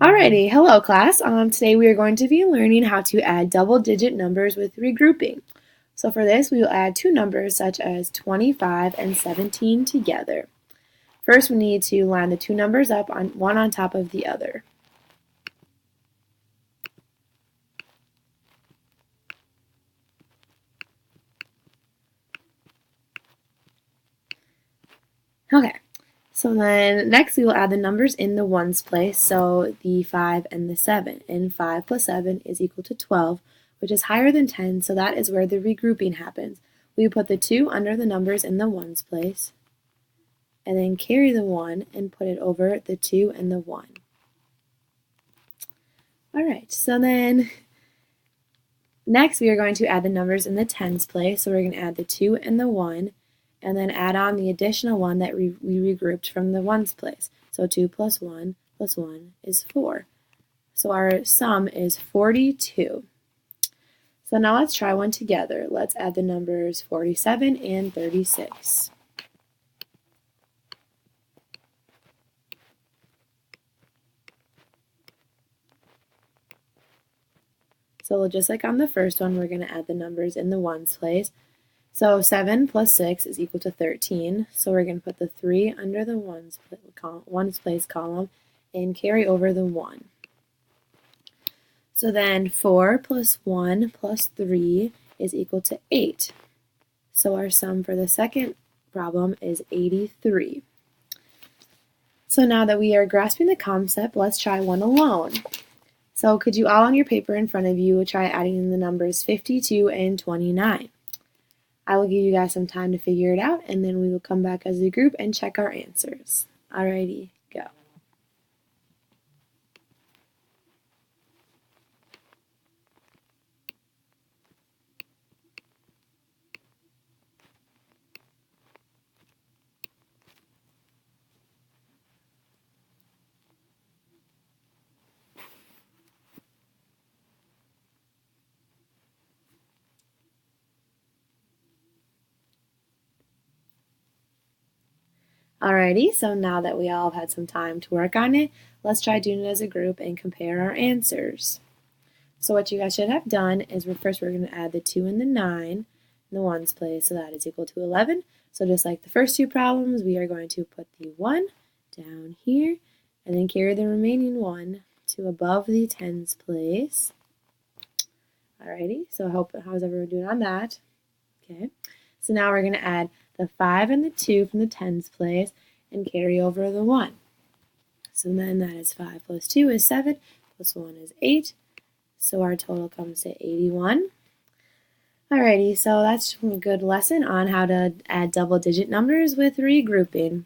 Alrighty, hello class. Today we are going to be learning how to add double-digit numbers with regrouping. So for this, we will add two numbers such as 25 and 17 together. First, we need to line the two numbers up one on top of the other. Okay, so then next we will add the numbers in the ones place, so the 5 and the 7. And 5 plus 7 is equal to 12, which is higher than 10, so that is where the regrouping happens. We put the 2 under the numbers in the ones place, and then carry the 1 and put it over the 2 and the 1. Alright, so then next we are going to add the numbers in the tens place, so we're going to add the 2 and the 1, and then add on the additional 1 that we regrouped from the ones place. So 2 plus 1 is 4. So our sum is 42. So now let's try one together. Let's add the numbers 47 and 36. So just like on the first one, we're going to add the numbers in the ones place. So 7 plus 6 is equal to 13. So we're going to put the 3 under the ones place column and carry over the 1. So then 4 plus 1 plus 3 is equal to 8. So our sum for the second problem is 83. So now that we are grasping the concept, let's try one alone. So could you all on your paper in front of you try adding in the numbers 52 and 29? I will give you guys some time to figure it out, and then we will come back as a group and check our answers. Alrighty, go. Alrighty, so now that we all have had some time to work on it, let's try doing it as a group and compare our answers. So what you guys should have done is first we're going to add the 2 and the 9 in the ones place, so that is equal to 11. So just like the first two problems, we are going to put the 1 down here and then carry the remaining 1 to above the tens place. Alrighty, so how's everyone doing on that? Okay, so now we're going to add the 5 and the 2 from the tens place and carry over the 1. So then that is 5 plus 2 is 7, plus 1 is 8. So our total comes to 81. Alrighty, so that's a good lesson on how to add double-digit numbers with regrouping.